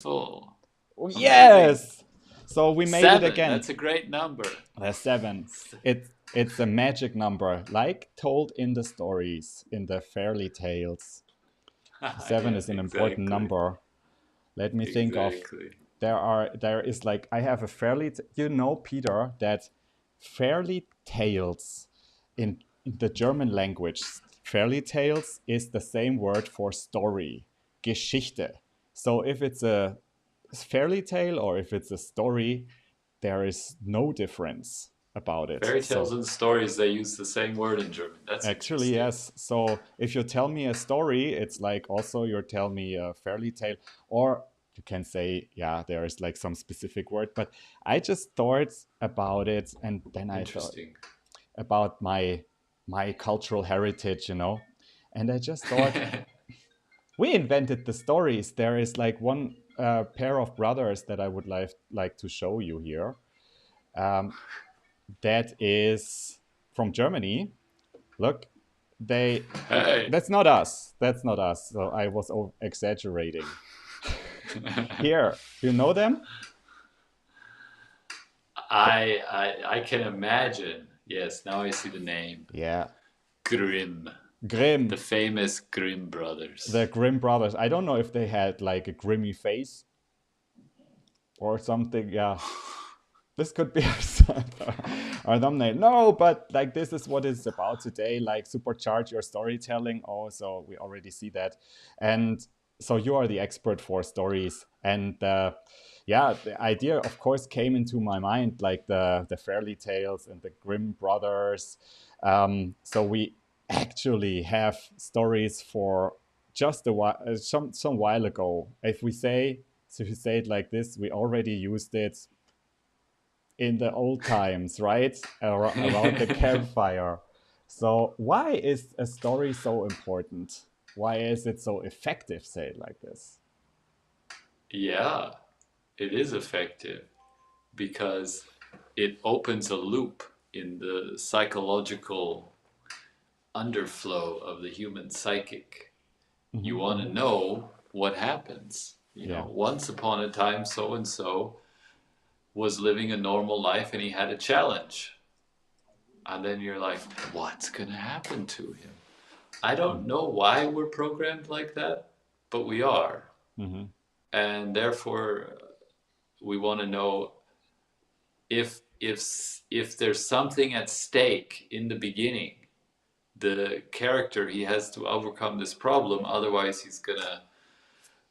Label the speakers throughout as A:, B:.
A: Full.
B: Oh,
A: Amazing.
B: yes! So we made it
A: 7.
B: again.
A: That's a great number.
B: There's 7. It's a magic number, like told in the stories, in the fairy tales. 7
A: Yeah,
B: is an important
A: exactly.
B: number. Let me think of.
A: Exactly.
B: There is like I have a fairy. You know, Peter, that fairy tales in the German language, fairy tales is the same word for story, Geschichte. So if it's a fairy tale or if it's a story, there is no difference about it.
A: Fairy tales
B: So
A: and stories, they use the same word in German. That's
B: actually,
A: interesting.
B: yes. So if you tell me a story, it's like also you tell me a fairy tale, or you can say, yeah, there is like some specific word. But I just thought about it, and then I thought
A: Interesting.
B: about my cultural heritage, and I just thought we invented the stories. There is like one pair of brothers that I would like to show you here. Um, that is from Germany. Look, they
A: Hey.
B: that's not us. That's not us. So I was exaggerating. Here, you know them?
A: I can imagine. Yes, now I see the name.
B: Yeah,
A: Grimm. The
B: Grimm,
A: famous Grimm
B: the
A: brothers.
B: Grimm brothers. I don't know if they had like a grimy face or something. Yeah, this could be our thumbnail. No, but like this is what it's about today. Like supercharge your storytelling. Oh, so we already see that, and so you are the expert for stories. And yeah, the idea, of course, came into my mind, like the fairy tales and the Grimm brothers. So we actually have stories for just a while, some while ago. If we say, so if you say it like this, we already used it in the old times, right? Around the campfire. So why is a story so important? Why is it so effective, say it like this?
A: Yeah, it is effective because it opens a loop in the psychological underflow of the human psychic. You
B: Hmm.
A: want to know what happens.
B: Yeah.
A: Once upon a time, so and so was living a normal life and he had a challenge. And then you're like, what's going to happen to him? I don't
B: Hmm.
A: know why we're programmed like that, but we are.
B: Hmm.
A: And therefore, we want to know if there's something at stake in the beginning, the character he has to overcome this problem, otherwise he's gonna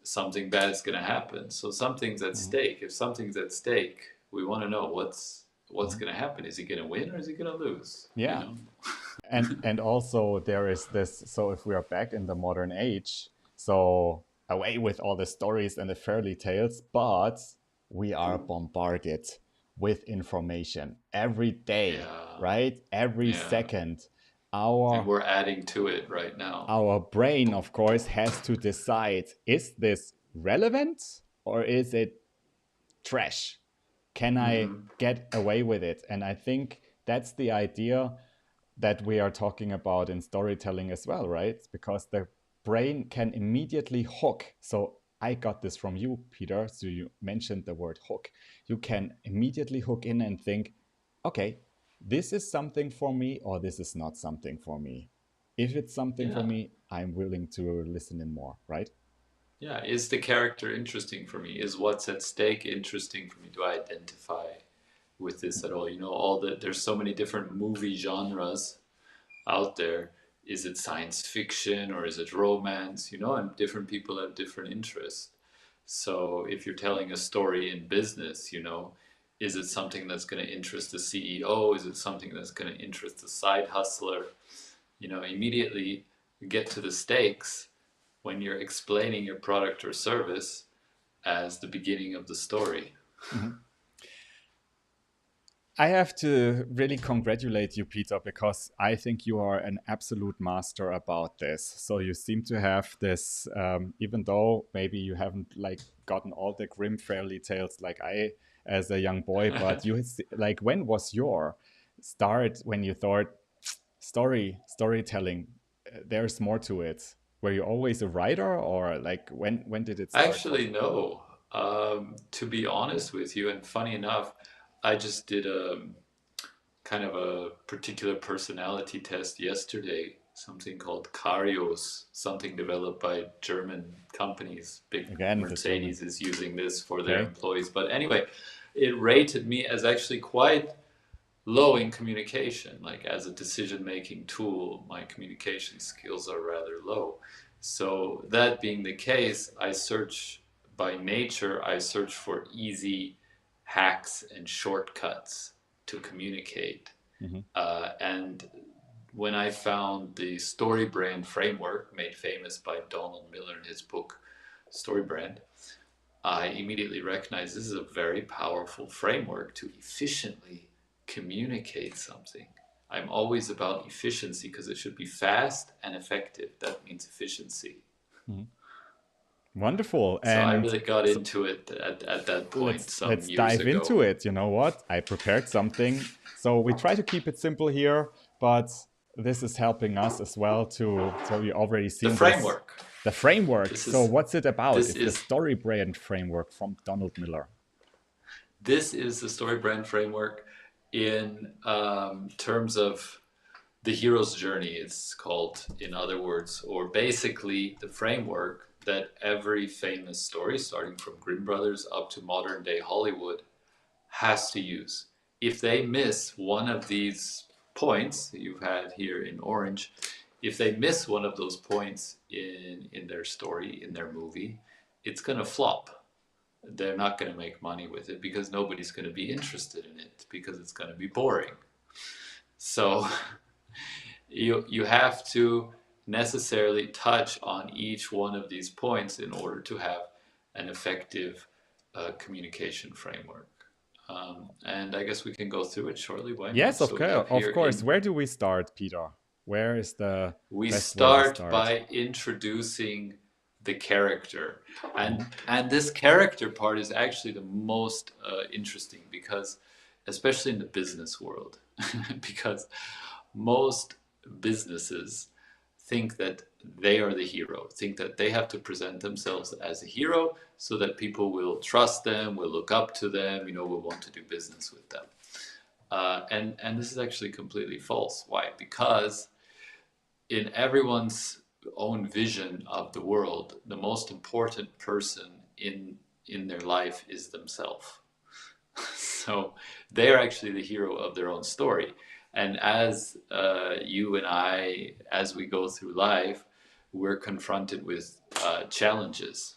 A: something bad's gonna happen. So something's at
B: Hmm.
A: stake. If something's at stake, we want to know what's
B: Hmm.
A: gonna happen. Is he gonna win or is he gonna lose? You
B: Yeah.
A: know?
B: And also there is this. So if we are back in the modern age, so away with all the stories and the fairy tales, but we are bombarded with information every day,
A: Yeah,
B: right? Every
A: yeah.
B: second.
A: And
B: Our
A: we're adding to it right now.
B: our brain, of course, has to decide, is this relevant or is it trash? Can I
A: Mm-hmm.
B: get away with it? And I think that's the idea that we are talking about in storytelling as well, right? Because the brain can immediately hook. So I got this from you, Peter. So you mentioned the word hook. You can immediately hook in and think, okay, this is something for me or this is not something for me. If it's something for
A: Yeah.
B: me, I'm willing to listen in more, right?
A: Yeah, is the character interesting for me? Is what's at stake interesting for me? Do I identify with this at all? There's so many different movie genres out there. Is it science fiction or is it romance? And different people have different interests. So if you're telling a story in business, is it something that's going to interest the CEO? Is it something that's going to interest the side hustler? Immediately get to the stakes when you're explaining your product or service as the beginning of the story.
B: Mhm. I have to really congratulate you, Peter, because I think you are an absolute master about this. So you seem to have this, even though maybe you haven't like gotten all the grim fairy tales like I as a young boy, but like when was your start when you thought storytelling? There's more to it. Were you always a writer, or like when did it start for
A: Actually,
B: you?
A: no. To be honest with you, and funny enough, I just did a kind of a particular personality test yesterday, something called Carios, something developed by German companies. Big
B: Again, the German.
A: Mercedes is using this for their
B: Okay.
A: employees. But anyway, it rated me as actually quite low in communication. Like as a decision-making tool, my communication skills are rather low. So that being the case, I search by nature, I search for easy hacks and shortcuts to communicate.
B: Hmm.
A: And when I found the Storybrand framework made famous by Donald Miller in his book Storybrand, I immediately recognized this is a very powerful framework to efficiently communicate something. I'm always about efficiency because it should be fast and effective. That means efficiency.
B: Hmm. Wonderful.
A: So I
B: And
A: really got
B: so
A: into it at that point some
B: let's
A: years
B: dive
A: ago.
B: into it. You know what? I prepared something. So we try to keep it simple here, but this is helping us as well to, so you already
A: The
B: seen this,
A: framework.
B: the framework.
A: This
B: So
A: is
B: what's it about?
A: this
B: It's the
A: is
B: Storybrand framework from Donald Miller.
A: this is the Storybrand framework in terms of the hero's journey, it's called, in other words, or basically the framework that every famous story, starting from Grimm Brothers up to modern day Hollywood, has to use. If they miss one of these points that you've had here in orange, if they miss one of those points in their story, in their movie, it's going to flop. They're not going to make money with it because nobody's going to be interested in it because it's going to be boring. So you have to necessarily touch on each one of these points in order to have an effective communication framework. And I guess we can go through it shortly. Why
B: Yes,
A: not? So we have
B: of
A: here
B: course.
A: in
B: Where do we start, Peter? Where is the
A: we
B: best way to
A: start
B: start?
A: by introducing the character, and
B: Hmm.
A: and this character part is actually the most interesting because, especially in the business world, because most businesses think that they are the hero, think that they have to present themselves as a hero so that people will trust them, will look up to them, will want to do business with them. And this is actually completely false. Why? Because in everyone's own vision of the world, the most important person in their life is themselves. So they're actually the hero of their own story. And as you and I, as we go through life, we're confronted with challenges,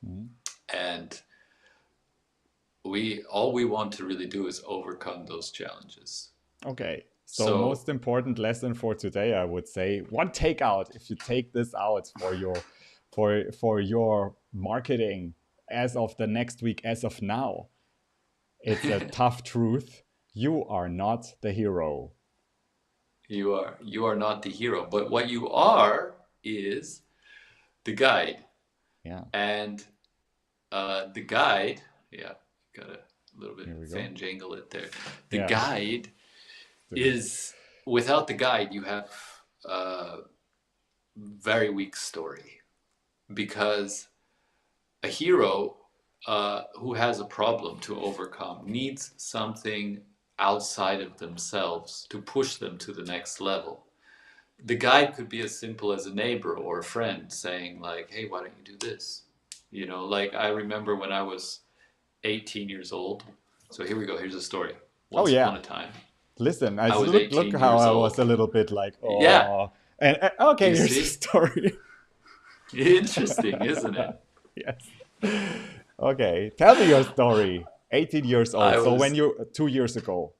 B: Hmm.
A: and we all we want to really do is overcome those challenges.
B: Okay. So
A: So
B: most important lesson for today, I would say, one takeout. If you take this out for your for your marketing as of the next week, as of now, it's a tough truth. You are not the hero.
A: you are not the hero, but what you are is the guide.
B: Yeah.
A: And the guide, yeah, got a little bit
B: Here we go.
A: fan jangle it there. The
B: Yeah.
A: guide
B: So,
A: is, without the guide, you have a very weak story because a hero who has a problem to overcome needs something outside of themselves to push them to the next level. The guide could be as simple as a neighbor or a friend saying, like, hey, why don't you do this? Like I remember when I was 18 years old. So here we go. Here's a story.
B: oh
A: Once upon
B: yeah.
A: a time,
B: Listen,
A: I was
B: look
A: 18
B: how
A: years
B: I was
A: old.
B: a little bit like,
A: Yeah,
B: oh. And okay,
A: you
B: here's the
A: see?
B: story.
A: Interesting, isn't it?
B: Yes. Okay, tell me your story. 18 years
A: I
B: old. So when
A: was
B: you 2 years ago.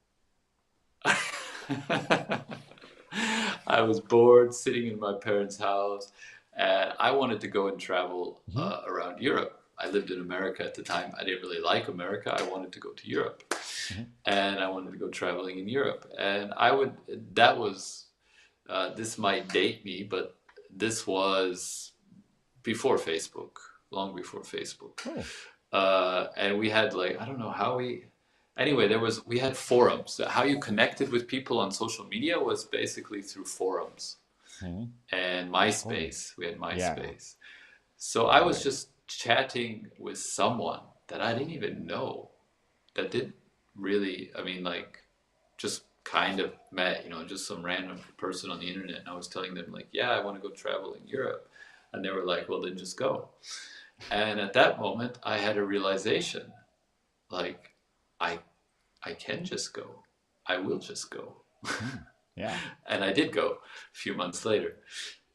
A: I was bored sitting in my parents' house, and I wanted to go and travel
B: Mhm.
A: around Europe. I lived in America at the time. I didn't really like America. I wanted to go to Europe,
B: Mhm.
A: and I wanted to go traveling in Europe. And I would, that was, this might date me, but this was before Facebook, long before Facebook.
B: Oh.
A: And we had like, I don't know how anyway, we had forums. How you connected with people on social media was basically through forums
B: Mhm.
A: and
B: Oh.
A: MySpace. We had
B: Yeah.
A: MySpace. So I was
B: Right.
A: just chatting with someone that I didn't even know, that did really, I mean, like, just kind of met, just some random person on the internet. And I was telling them, like, yeah, I want to go travel in Europe. And they were like, well, then just go. And at that moment, I had a realization, like, I, I can just go. I will just go.
B: Mm. Yeah.
A: And I did go a few months later.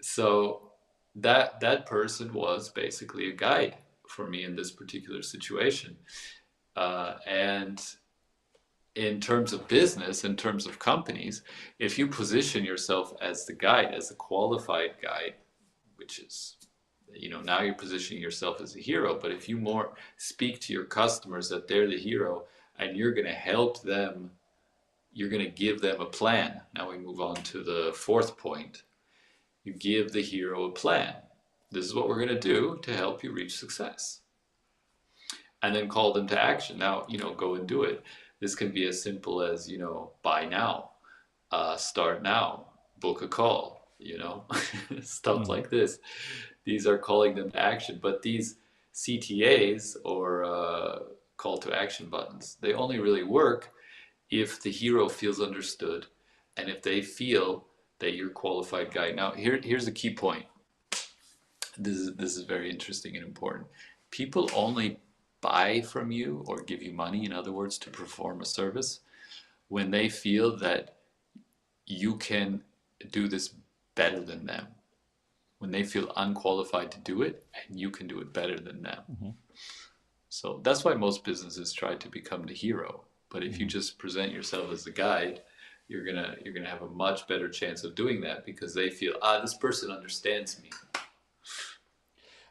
A: So that person was basically a guide for me in this particular situation. And in terms of business, in terms of companies, if you position yourself as the guide, as a qualified guide, which is, now you're positioning yourself as a hero. But if you more speak to your customers that they're the hero and you're going to help them, you're going to give them a plan. Now we move on to the fourth point. You give the hero a plan. This is what we're going to do to help you reach success. And then call them to action. Now, go and do it. This can be as simple as, buy now, start now, book a call, stuff
B: Mm-hmm.
A: like this. These are calling them to action. But these CTAs, or call to action buttons, they only really work if the hero feels understood and if they feel that you're a qualified guide. Now, here's a key point. This is very interesting and important. People only buy from you or give you money, in other words, to perform a service, when they feel that you can do this better than them. When they feel unqualified to do it and you can do it better than them.
B: Mm-hmm.
A: So that's why most businesses try to become the hero. But if you
B: Mm-hmm.
A: just present yourself as the guide, you're gonna have a much better chance of doing that, because they feel, this person understands me,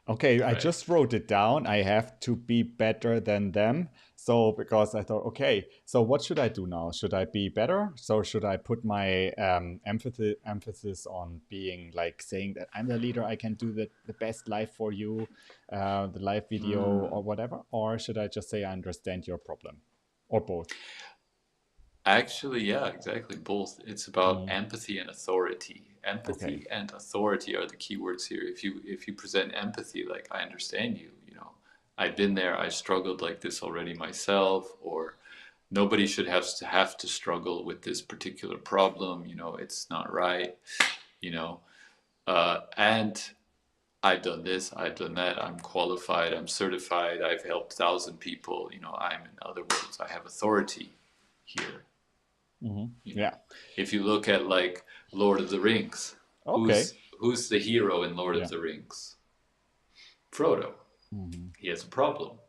B: Okay, I
A: right?
B: just wrote it down. I have to be better than them. So, because I thought, okay, so what should I do now? Should I be better? So, should I put my emphasis on being like saying that I'm the leader, I can do the best life for you, the live video
A: Mm.
B: or whatever? Or should I just say I understand your problem? Or both?
A: Actually, yeah, exactly. Both. It's about
B: Mm,
A: empathy and authority.
B: okay.
A: Empathy and authority are the key words here. If you present empathy, like, I understand you, I've been there, I struggled like this already myself, or nobody should have to struggle with this particular problem, it's not right, you know. And I've done this, I've done that, I'm qualified, I'm certified, I've helped 1,000 people, in other words, I have authority here.
B: Hmm.
A: You know,
B: Yeah.
A: if you look at, like, Lord of the Rings,
B: Okay.
A: who's the hero in Lord of
B: Yeah.
A: the Rings? Frodo.
B: Hmm.
A: He has a problem.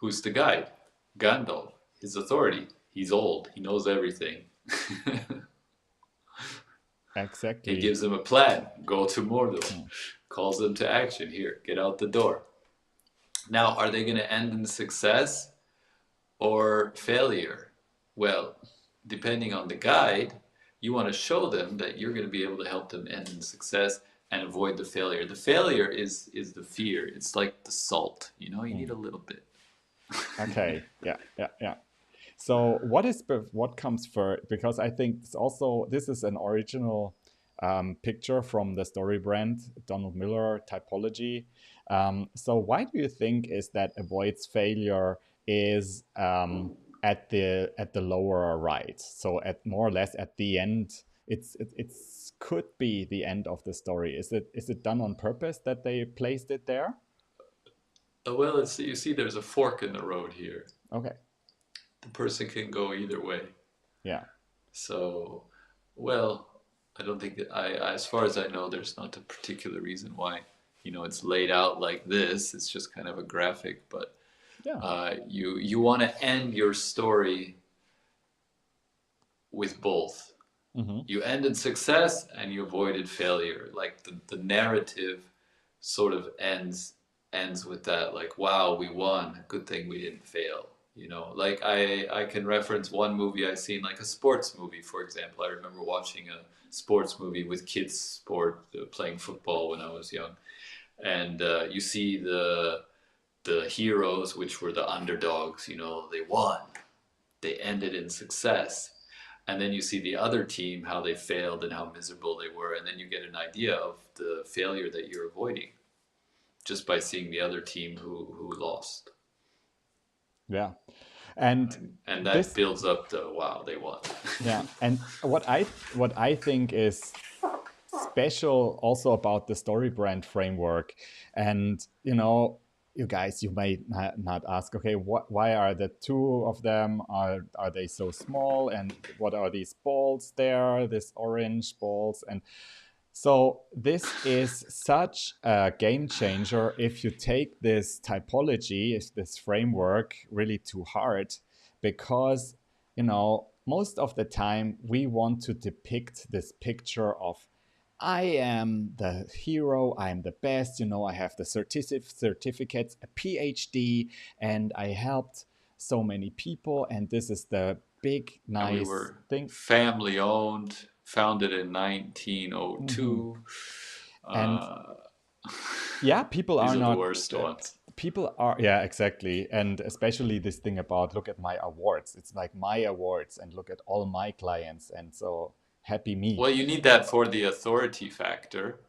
A: Who's the guide? Gandalf. His authority. He's old. He knows everything. He
B: Exactly.
A: gives them a plan. Go to Mordor.
B: Mm.
A: Calls them to action. Here, get out the door. Now, are they going to end in success or failure? Well, depending on the guide, you want to show them that you're going to be able to help them end in success and avoid the failure. The failure is the fear. It's like the salt. You need
B: Mm.
A: a little bit.
B: Okay. Yeah. Yeah. Yeah. So what comes first? Because I think this is an original picture from the Storybrand Donald Miller typology. So why do you think is that avoids failure is at the lower right? So at more or less at the end, it's could be the end of the story. Is it done on purpose that they placed it there?
A: Well, you see, there's a fork in the road here.
B: Okay.
A: The person can go either way.
B: Yeah.
A: So, well, I don't think that as far as I know, there's not a particular reason why, it's laid out like this. It's just kind of a graphic, but
B: Yeah.
A: you want to end your story with both.
B: Mm-hmm.
A: You end in success and you avoided failure. Like, the narrative sort of ends with that, like, wow, we won. Good thing we didn't fail. Like, I can reference one movie I've seen, like a sports movie, for example. I remember watching a sports movie with kids sport, playing football when I was young. And you see the heroes, which were the underdogs, they won. They ended in success. And then you see the other team, how they failed and how miserable they were, and then you get an idea of the failure that you're avoiding. just by seeing the other team who lost,
B: Yeah. And
A: and that
B: this,
A: builds up the wow, they won.
B: yeah. And what I think is special also about the story brand framework, and you guys, you may not ask, okay, why are the two of them, are they so small, and what are these balls there, this orange balls? And so this is such a game changer if you take this typology, this framework really to heart, because most of the time we want to depict this picture of, I am the hero, I am the best, I have the certificates, a PhD, and I helped so many people, and this is the big
A: And we
B: nice
A: were
B: thing.
A: family owned, founded in
B: Mhm.
A: 1902.
B: And
A: Uh,
B: yeah, people
A: these
B: are
A: are the
B: not
A: worst ones.
B: people are, yeah, exactly. And especially this thing about, look at my awards, it's like my awards, and look at all my clients, and so happy me.
A: Well, you need that for the authority factor,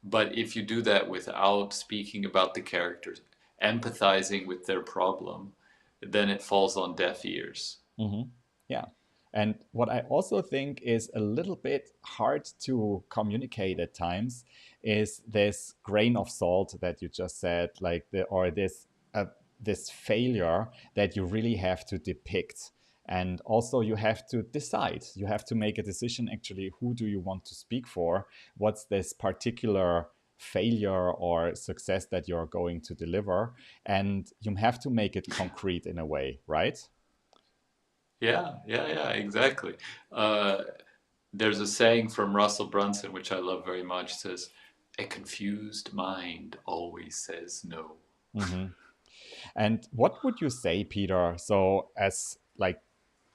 A: but if you do that without speaking about the characters, empathizing with their problem, then it falls on deaf ears.
B: Hmm. Yeah. And what I also think is a little bit hard to communicate at times is this grain of salt that you just said, like this failure that you really have to depict. And also you have to decide, you have to make a decision, actually, who do you want to speak for? What's this particular failure or success that you're going to deliver? And you have to make it concrete in a way, right?
A: Yeah, exactly. Uh, there's a saying from Russell Brunson, which I love very much, says, "A confused mind always says no."
B: Mm-hmm. And what would you say, Peter? So, as like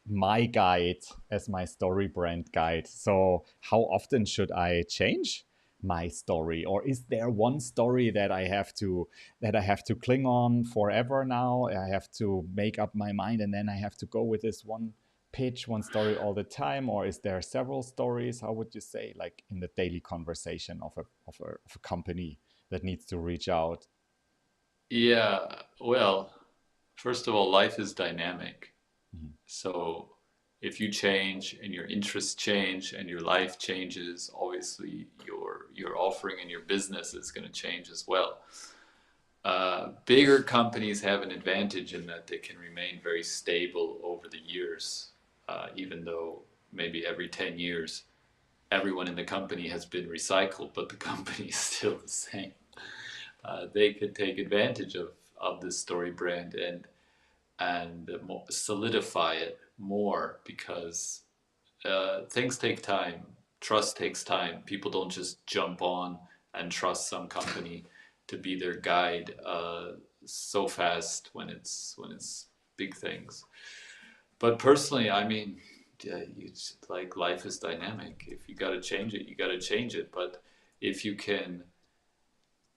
B: my guide, as my story brand guide, so how often should I change my story? Or is there one story that I have to cling on forever now? I have to make up my mind, and then I have to go with this one pitch, one story all the time? Or is there several stories? How would you say, like in the daily conversation of a company that needs to reach out?
A: Yeah, well, first of all, life is dynamic.
B: Mhm.
A: So if you change and your interests change and your life changes, obviously your offering and your business is going to change as well. Bigger companies have an advantage in that they can remain very stable over the years, even though maybe every 10 years everyone in the company has been recycled, but the company is still the same. They could take advantage of this story brand and solidify it more because things take time. Trust takes time. People don't just jump on and trust some company to be their guide so fast when it's big things. But personally, I mean, yeah, it's like life is dynamic. If you got to change it, you got to change it. But if you can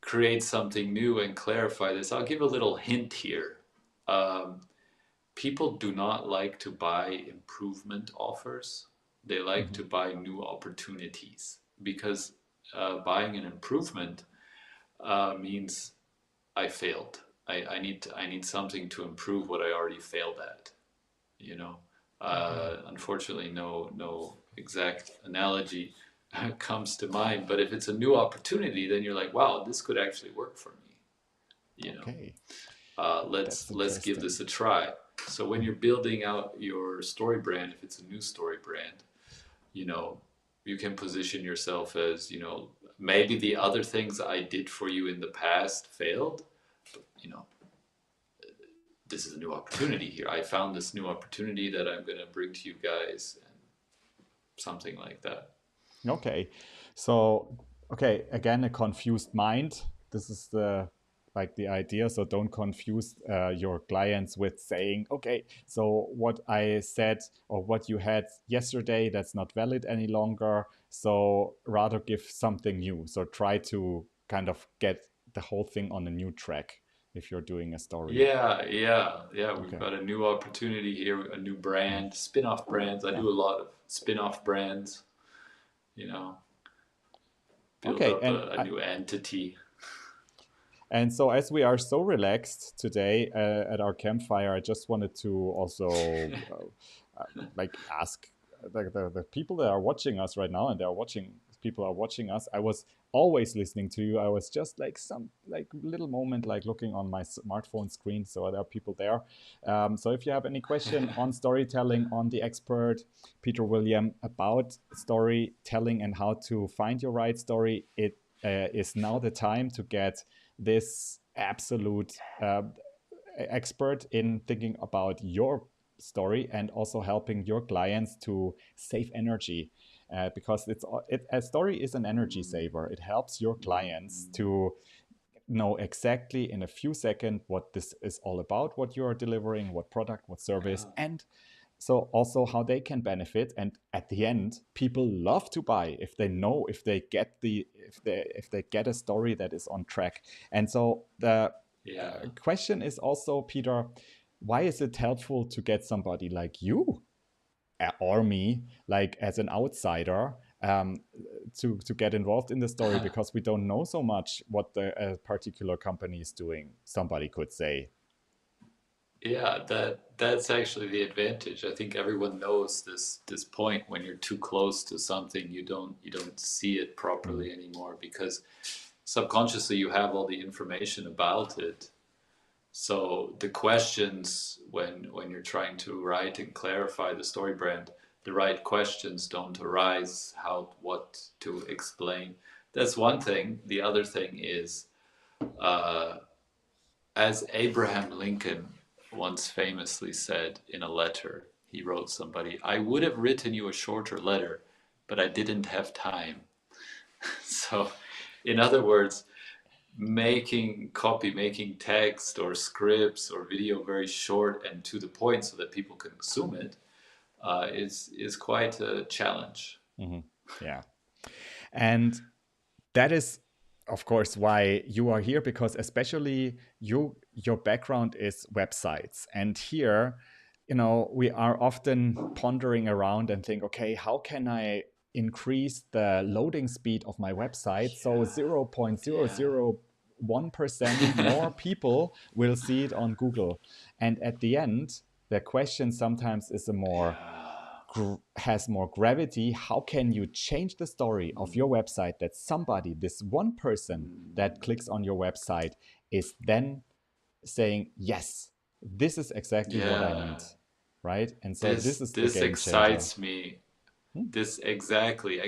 A: create something new and clarify this, I'll give a little hint here. Um, People do not like to buy improvement offers. They like
B: Mhm.
A: to buy new opportunities because buying an improvement means I failed. I need something to improve what I already failed at. You know,
B: Okay.
A: unfortunately, no exact analogy comes to mind. But if it's a new opportunity, then you're like, wow, this could actually work for me. You know,
B: Okay. That's
A: let's give
B: interesting.
A: this a try. So when
B: Mhm.
A: you're building out your story brand, if it's a new story brand, you know, you can position yourself as, maybe the other things I did for you in the past failed, but this is a new opportunity here. I found this new opportunity that I'm going to bring to you guys, and something like that.
B: Okay. So, okay, again, a confused mind. This is the idea. So don't confuse your clients with saying, okay, so what I said or what you had yesterday, that's not valid any longer. So rather give something new. So try to kind of get the whole thing on a new track if you're doing a story.
A: Yeah. We've
B: Okay.
A: got a new opportunity here, a new
B: Mhm.
A: brand, spin-off brands. I
B: Yeah.
A: do a lot of spin-off brands, you know, build
B: Okay.
A: up
B: And
A: a new entity.
B: And so, as we are so relaxed today at our campfire, I just wanted to also like ask the people that are watching us right now, and they are watching people are watching us. I was always listening to you. I was just like some like little moment like looking on my smartphone screen. So there are people there. So if you have any question on storytelling, on the expert Peter William about storytelling and how to find your right story, it is now the time to get this absolute expert in thinking about your story and also helping your clients to save energy, because a story is an energy saver. It helps your clients to know exactly in a few seconds what this is all about, what you are delivering, what product, what service,
A: Yeah.
B: and so also how they can benefit. And at the end, people love to buy if they know, if they get if they get a story that is on track. And so the
A: Yeah.
B: question is also, Peter, why is it helpful to get somebody like you or me, like as an outsider, to get involved in the story, because we don't know so much what the particular company is doing, somebody could say.
A: Yeah, that's actually the advantage. I think everyone knows this point when you're too close to something, you don't see it
B: Mm.
A: properly anymore because subconsciously you have all the information about it. So the questions when you're trying to write and clarify the story brand, the right questions don't arise, how what to explain. That's one thing. The other thing is uh, as Abraham Lincoln once famously said in a letter he wrote somebody, I would have written you a shorter letter, but I didn't have time. So, in other words, making text or scripts or video very short and to the point so that people can consume it is quite a challenge.
B: Hmm. Yeah. And that is, of course, why you are here, because especially your background is websites. And here, we are often pondering around and think, okay, how can I increase the loading speed of my website so
A: Yeah.
B: 0.001% more people will see it on Google? And at the end, the question sometimes is a more
A: Yeah.
B: has more gravity. How can you change the story of your website that somebody, this one person that clicks on your website, is then saying, yes, this is exactly what I
A: Yeah.
B: need, right? And so this
A: This
B: is the
A: this
B: game changer.
A: excites me.
B: Hmm?
A: This exactly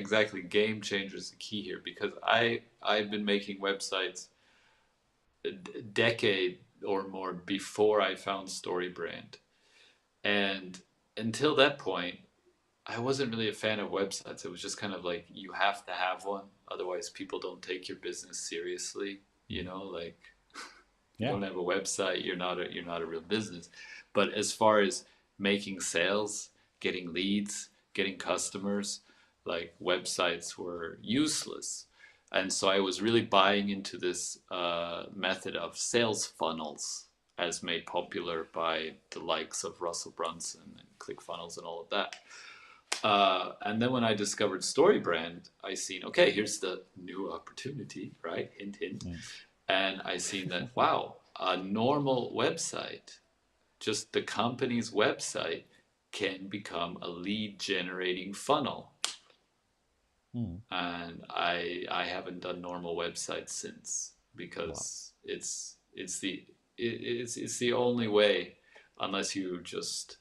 A: game changer is the key here because I've been making websites a decade or more before I found Storybrand. And until that point, I wasn't really a fan of websites. It was just kind of like you have to have one, otherwise people don't take your business seriously. You
B: Mhm.
A: know, like you
B: Yeah.
A: don't have a website, you're not a real business. But as far as making sales, getting leads, getting customers, like websites were useless. And so I was really buying into this method of sales funnels as made popular by the likes of Russell Brunson and ClickFunnels and all of that. And then when I discovered Storybrand, I seen, okay, here's the new opportunity, right? Hint, hint.
B: Mm.
A: And I seen that, wow, a normal website, just the company's website, can become a lead generating funnel.
B: Mm.
A: And I haven't done normal websites since
B: Wow.
A: because it's the only way, unless you just,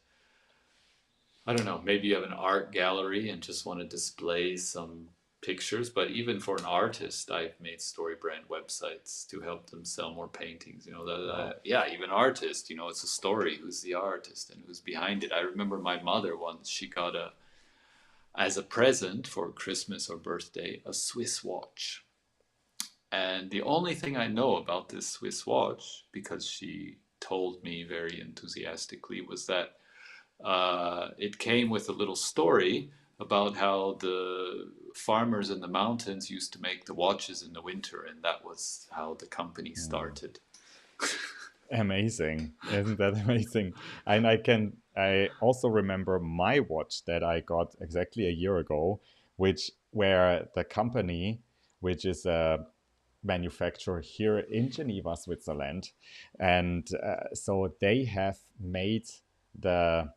A: I don't know, maybe you have an art gallery and just want to display some pictures. But even for an artist, I've made Storybrand websites to help them sell more paintings.
B: Wow.
A: Yeah, even artists, it's a story. Who's the artist and who's behind it? I remember my mother once, she got as a present for Christmas or birthday, a Swiss watch. And the only thing I know about this Swiss watch, because she told me very enthusiastically, was that it came with a little story about how the farmers in the mountains used to make the watches in the winter, and that was how the company
B: Mm.
A: started.
B: Amazing. Isn't that amazing? And I also remember my watch that I got exactly a year ago, which where the company, which is manufacturer here in Geneva, Switzerland. And so they have made the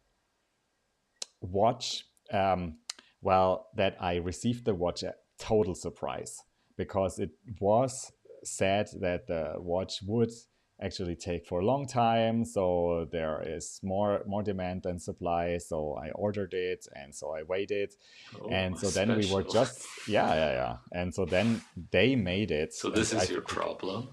B: watch, well, that I received the watch a total surprise, because it was said that the watch would actually take for a long time, so there is more demand than supply. So I ordered it, and so I waited,
A: Oh,
B: and so then we were
A: special.
B: just, yeah, and so then they made it.
A: So this
B: I
A: is your
B: think,
A: problem.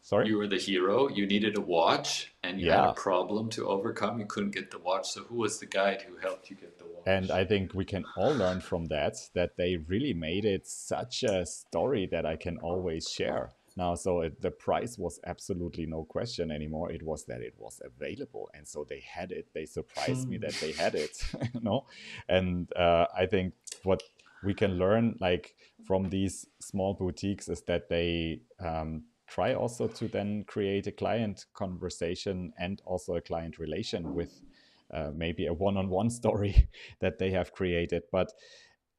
B: sorry.
A: You were the hero. You needed a watch, and you had a
B: Yeah.
A: problem to overcome. You couldn't get the watch. So who was the guide who helped you get the
B: And
A: watch?
B: I think we can all learn from that, that they really made it such a story that I can always share. Now, so the price was absolutely no question anymore. It was that it was available. And so they had it. They surprised me that they had it, you know? And I think what we can learn, like, from these small boutiques is that they try also to then create a client conversation and also a client relation with maybe a one-on-one story that they have created. But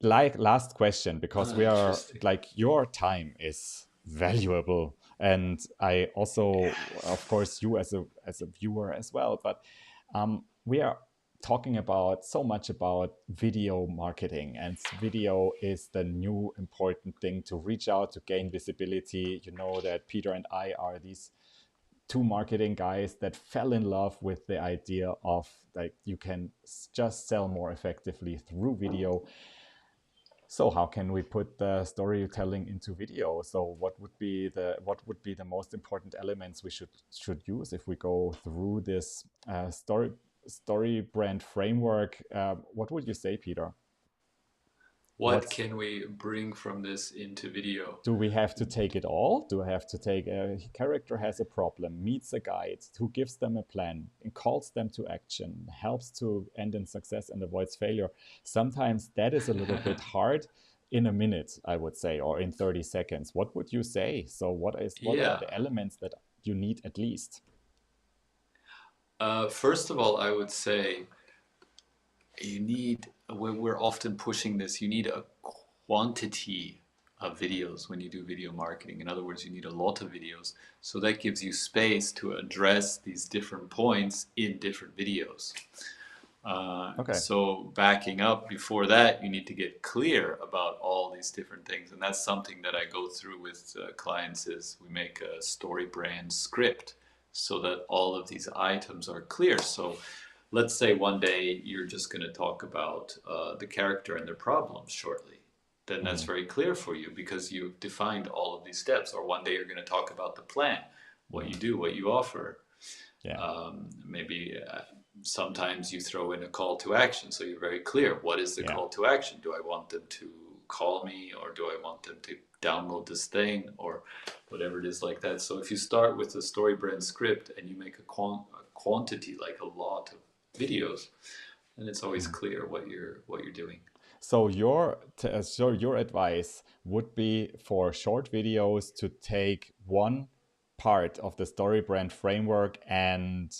B: like, last question, because
A: Ah,
B: we are
A: interesting.
B: like, your time is valuable, and I also, of course, you as a viewer as well. But we are talking about so much about video marketing, and video is the new important thing to reach out to gain visibility. You know that Peter and I are these two marketing guys that fell in love with the idea of, like, you can just sell more effectively through video. So how can we put the storytelling into video? So what would be the most important elements we should use if we go through this story brand framework? What would you say, Peter?
A: What
B: What's
A: can we bring from this into video?
B: Do we have to take it all? Do I have to take a character has a problem, meets a guide, who gives them a plan, and calls them to action, helps to end in success and avoids failure? Sometimes that is a little bit hard in a minute, I would say, or in 30 seconds. What would you say? So what are
A: Yeah.
B: the elements that you need at least?
A: First of all, I would say we're often pushing this, you need a quantity of videos when you do video marketing. In other words, you need a lot of videos. So that gives you space to address these different points in different videos.
B: Okay.
A: So backing up before that, you need to get clear about all these different things. And that's something that I go through with clients is we make a Storybrand script so that all of these items are clear. So let's say one day you're just going to talk about the character and their problems shortly. Then that's
B: Hmm.
A: very clear for you because you've defined all of these steps. Or one day you're going to talk about the plan, what you
B: Hmm.
A: do, what you offer.
B: Yeah.
A: Maybe sometimes you throw in a call to action. So you're very clear. What is the
B: Yeah.
A: call to action? Do I want them to call me or do I want them to download this thing or whatever it is like that? So if you start with a StoryBrand script and you make a quantity, like a lot of videos, then it's always
B: Hmm.
A: clear what you're doing.
B: So your advice would be for short videos to take one part of the story brand framework and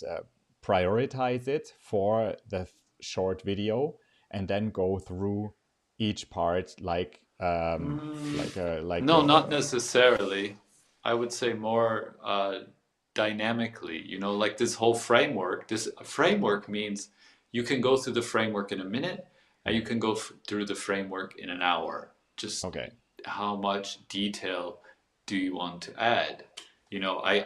B: prioritize it for the short video, and then go through each part like
A: Mm,
B: like
A: no, not
B: a
A: necessarily. I would say more dynamically, like this whole framework. This framework means you can go through the framework in a minute and you
B: Mhm.
A: can go through the framework in an hour. Just
B: Okay.
A: how much detail do you want to add?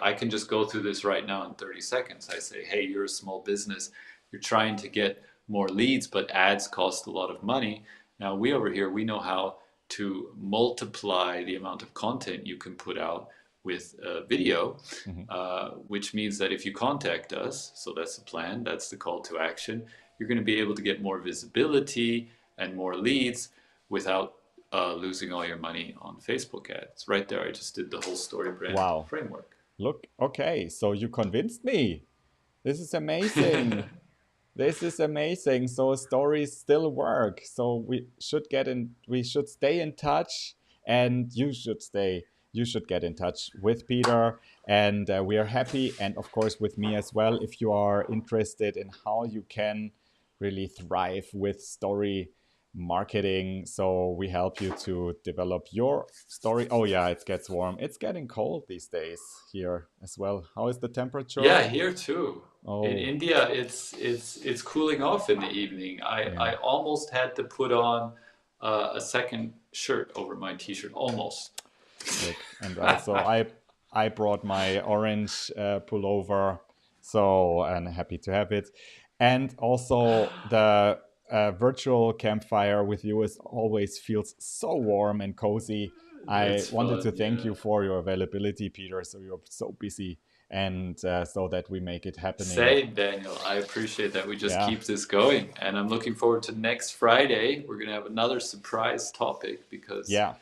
A: I can just go through this right now in 30 seconds. I say, hey, you're a small business. You're trying to get more leads, but ads cost a lot of money. Now, we over here, we know how to multiply the amount of content you can put out with video,
B: Mhm.
A: which means that if you contact us, so that's the plan, that's the call to action, you're going to be able to get more visibility and more leads without losing all your money on Facebook ads. Right there, I just did the whole story brand
B: Wow.
A: framework.
B: Look, okay, so you convinced me. This is amazing. This is amazing. So stories still work. So we should stay in touch, and you should get in touch with Peter, and we are happy, and of course with me as well, if you are interested in how you can really thrive with story marketing. So we help you to develop your story. Oh yeah, it gets warm. It's getting cold these days here as well. How is the temperature?
A: Yeah, here too. In
B: Oh,
A: India, it's cooling off in the evening.
B: yeah.
A: I almost had to put on a second shirt over my t-shirt, almost.
B: Look, and also I brought my orange pullover, so and happy to have it. And also the virtual campfire with you is always feels so warm and cozy. I
A: It's
B: wanted to
A: fun,
B: thank
A: yeah.
B: you for your availability, Peter. So you're so busy, and so that we make it happening.
A: Same, Daniel. I appreciate that we just
B: Yeah,
A: keep this going. And I'm looking forward to next Friday. We're going to have another surprise topic because,
B: yeah.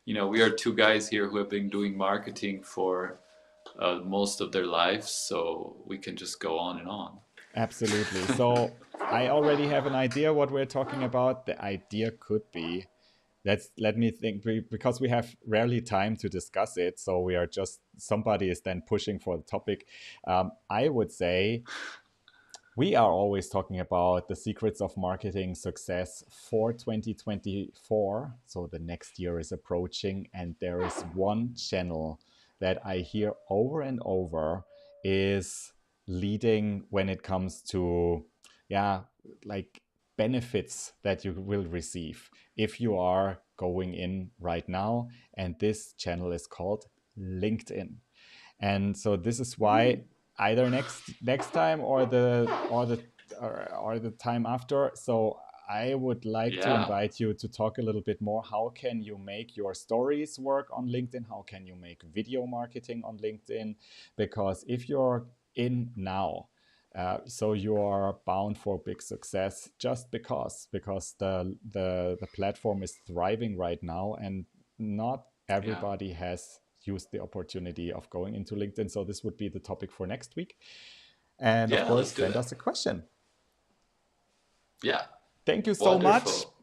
A: we are two guys here who have been doing marketing for most of their lives. So we can just go on and on.
B: Absolutely. So I already have an idea what we're talking about. The idea could be let me think because we have rarely time to discuss it. So we are just somebody is then pushing for the topic. I would say we are always talking about the secrets of marketing success for 2024. So the next year is approaching, and there is one channel that I hear over and over is leading when it comes to, yeah, like benefits that you will receive if you are going in right now. And this channel is called LinkedIn. And so this is why
A: Ooh,
B: either next time or the time after. So I would like to
A: yeah,
B: invite you to talk a little bit more. How can you make your stories work on LinkedIn? How can you make video marketing on LinkedIn? Because if you're in now, so you are bound for big success just because the platform is thriving right now, and not
A: yeah,
B: everybody has used the opportunity of going into LinkedIn. So this would be the topic for next week. And of
A: yeah,
B: course,
A: let's do
B: send
A: that.
B: us a question.
A: Yeah,
B: Thank you so much.
A: wonderful.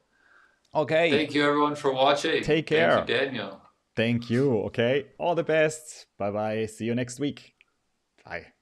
B: Okay,
A: Thank you, everyone, for watching.
B: take
A: Thank you,
B: care.
A: Daniel.
B: Thank you. Okay, all the best. Bye bye. See you next week. Bye.